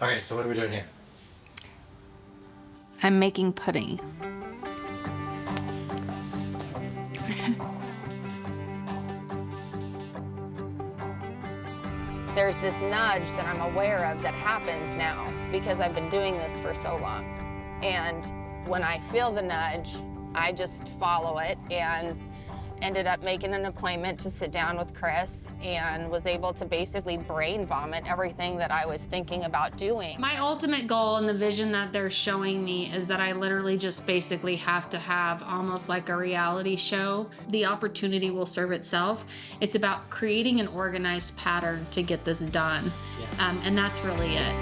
Okay, so what are we doing here? I'm making pudding. There's this nudge that I'm aware of that happens now because I've been doing this for so long. And when I feel the nudge, I just follow it, and ended up making an appointment to sit down with Chris and was able to basically brain vomit everything that I was thinking about doing. My ultimate goal and the vision that they're showing me is that I literally just basically have to have almost like a reality show. The opportunity will serve itself. It's about creating an organized pattern to get this done. Yeah. And that's really it.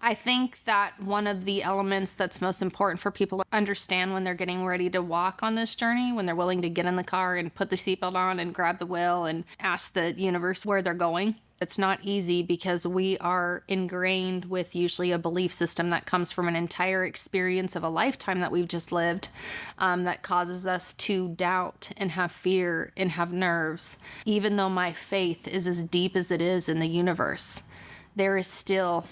I think that one of the elements that's most important for people to understand when they're getting ready to walk on this journey, when they're willing to get in the car and put the seatbelt on and grab the wheel and ask the universe where they're going. It's not easy because we are ingrained with usually a belief system that comes from an entire experience of a lifetime that we've just lived, that causes us to doubt and have fear and have nerves. Even though my faith is as deep as it is in the universe, there is still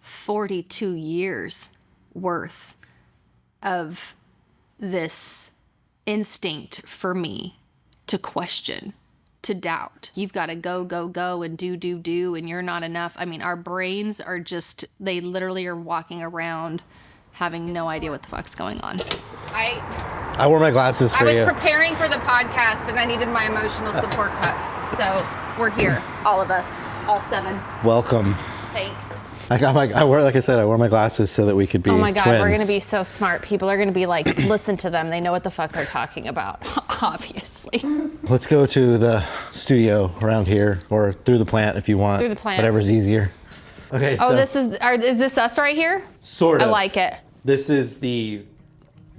42 years worth of this instinct for me to question, to doubt. You've got to go, go, go and do, and you're not enough. I mean, our brains are just, they literally are walking around having no idea what the fuck's going on. I wore my glasses for you. I was preparing for the podcast and I needed my emotional support cups. So we're here, all of us, all 7. Welcome. Thanks. I wore my glasses so that we could be Oh my God, twins. we're going to be so smart. People are going to be like, listen to them. They know what the fuck they're talking about, obviously. Let's go to the studio around here, or through the plant if you want. Through the plant. Whatever's easier. Okay, Oh, so is this us right here? sort of. I like it. This is the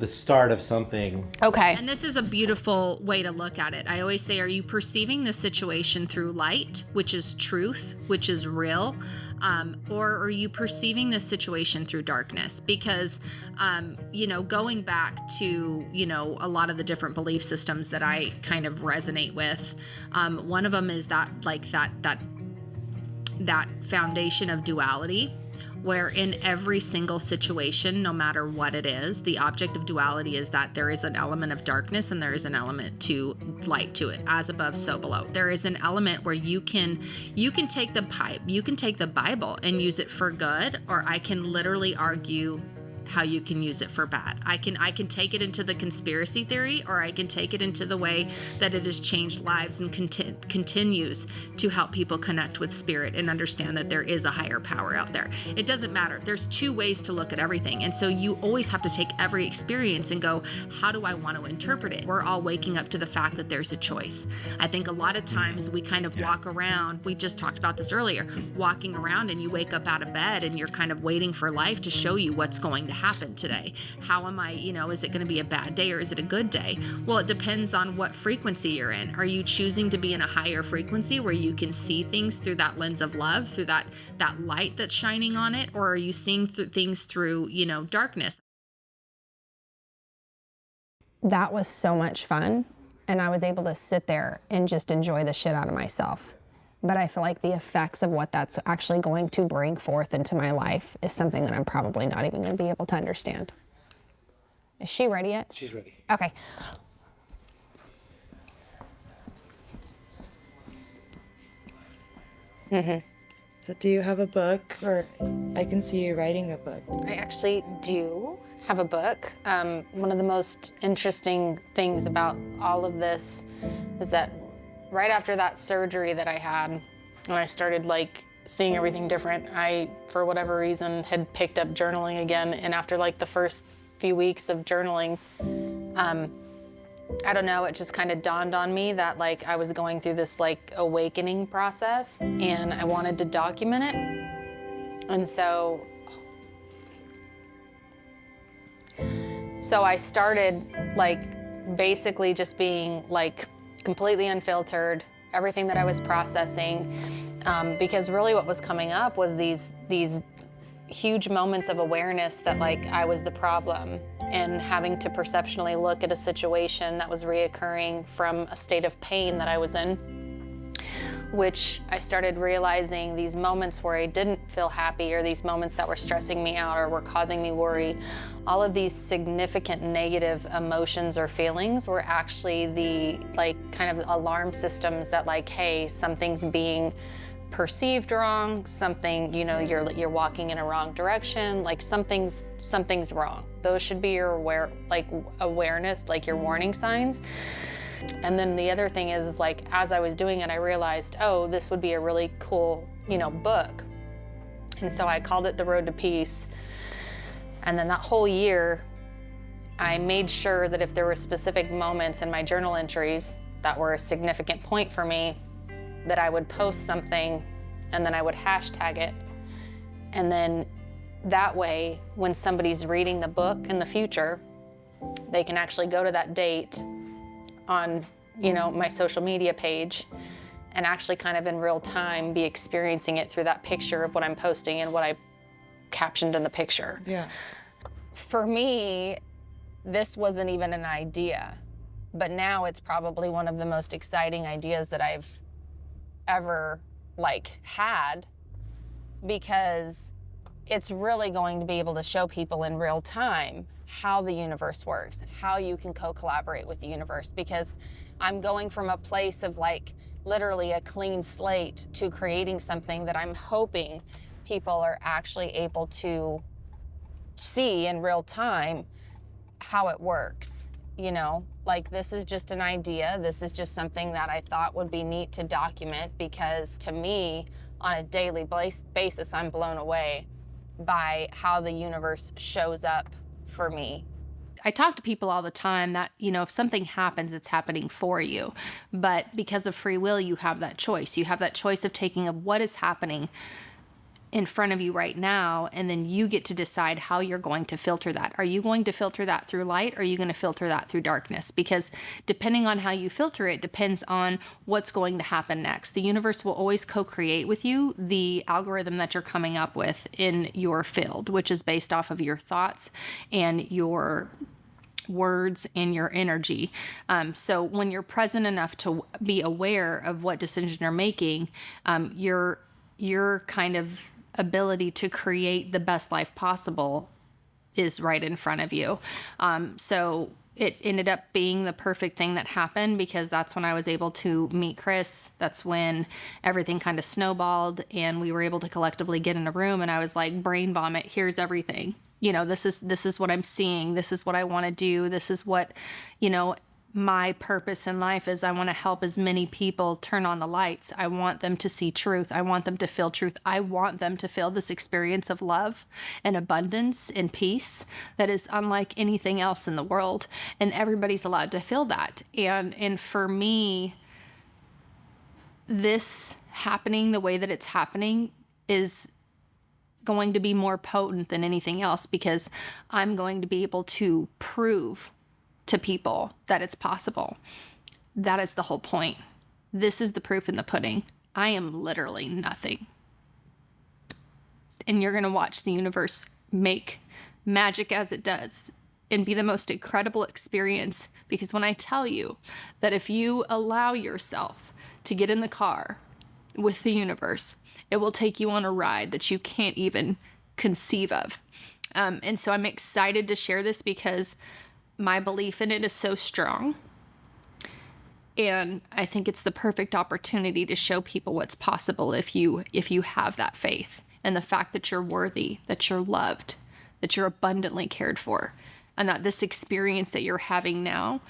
start of something. Okay. And this is a beautiful way to look at it. I always say, are you perceiving the situation through light, which is truth, which is real? Or are you perceiving this situation through darkness? Because, going back to, a lot of the different belief systems that I kind of resonate with, one of them is that foundation of duality, where in every single situation, no matter what it is, the object of duality is that there is an element of darkness and there is an element to light to it, as above, so below. There is an element where you can take the Bible and use it for good, or I can literally argue how you can use it for bad. I can take it into the conspiracy theory, or I can take it into the way that it has changed lives and continues to help people connect with spirit and understand that there is a higher power out there. It doesn't matter. There's 2 ways to look at everything. And so you always have to take every experience and go, how do I want to interpret it? We're all waking up to the fact that there's a choice. I think a lot of times we kind of walk around, we just talked about this earlier, walking around and you wake up out of bed and you're kind of waiting for life to show you what's going to happen today. How am I, is it going to be a bad day or is it a good day? Well, it depends on what frequency you're in. Are you choosing to be in a higher frequency where you can see things through that lens of love, through that light that's shining on it? Or are you seeing things through, darkness? That was so much fun. And I was able to sit there and just enjoy the shit out of myself. But I feel like the effects of what that's actually going to bring forth into my life is something that I'm probably not even going to be able to understand. Is she ready yet? She's ready. Okay. So do you have a book, or I can see you writing a book? I actually do have a book. One of the most interesting things about all of this is that right after that surgery that I had, when I started seeing everything different, I, for whatever reason, had picked up journaling again. And after the first few weeks of journaling, I don't know, it just kind of dawned on me that I was going through this awakening process and I wanted to document it. And so I started basically just being completely unfiltered, everything that I was processing, because really what was coming up was these huge moments of awareness that I was the problem and having to perceptionally look at a situation that was reoccurring from a state of pain that I was in, which I started realizing these moments where I didn't feel happy, or these moments that were stressing me out or were causing me worry, all of these significant negative emotions or feelings were actually the kind of alarm systems that hey, something's being perceived wrong, something, you're walking in a wrong direction, something's wrong. Those should be your awareness, your warning signs. And then the other thing is as I was doing it, I realized, oh, this would be a really cool, book. And so I called it The Road to Peace. And then that whole year, I made sure that if there were specific moments in my journal entries that were a significant point for me, that I would post something and then I would hashtag it. And then that way, when somebody's reading the book in the future, they can actually go to that date on, my social media page and actually kind of in real time be experiencing it through that picture of what I'm posting and what I captioned in the picture. Yeah. For me, this wasn't even an idea, but now it's probably one of the most exciting ideas that I've ever had, because it's really going to be able to show people in real time how the universe works, how you can co-collaborate with the universe, because I'm going from a place of literally a clean slate to creating something that I'm hoping people are actually able to see in real time how it works. This is just an idea. This is just something that I thought would be neat to document, because to me, on a daily basis, I'm blown away by how the universe shows up for me. I talk to people all the time that, if something happens, it's happening for you. But because of free will, you have that choice. You have that choice of taking of what is happening in front of you right now, and then you get to decide how you're going to filter that. Are you going to filter that through light, or are you going to filter that through darkness? Because depending on how you filter it depends on what's going to happen next. The universe will always co-create with you the algorithm that you're coming up with in your field, which is based off of your thoughts and your words and your energy. So when you're present enough to be aware of what decision you're making, your kind of ability to create the best life possible is right in front of you. So it ended up being the perfect thing that happened, because that's when I was able to meet Chris. That's when everything kind of snowballed and we were able to collectively get in a room, and I was like, brain vomit, here's everything. This is what I'm seeing. This is what I want to do. This is what, my purpose in life is. I want to help as many people turn on the lights. I want them to see truth. I want them to feel truth. I want them to feel this experience of love and abundance and peace that is unlike anything else in the world. And everybody's allowed to feel that. And for me, this happening the way that it's happening is going to be more potent than anything else, because I'm going to be able to prove to people that it's possible. That is the whole point. This is the proof in the pudding. I am literally nothing. And you're going to watch the universe make magic as it does and be the most incredible experience, because when I tell you that if you allow yourself to get in the car with the universe, it will take you on a ride that you can't even conceive of. And so I'm excited to share this, because my belief in it is so strong. And I think it's the perfect opportunity to show people what's possible if you have that faith, and the fact that you're worthy, that you're loved, that you're abundantly cared for, and that this experience that you're having now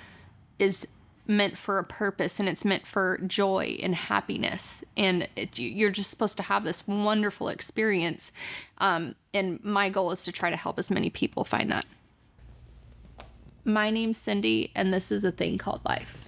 is meant for a purpose, and it's meant for joy and happiness. And you're just supposed to have this wonderful experience. And my goal is to try to help as many people find that. My name's Cindy, and this is A Thing Called Life.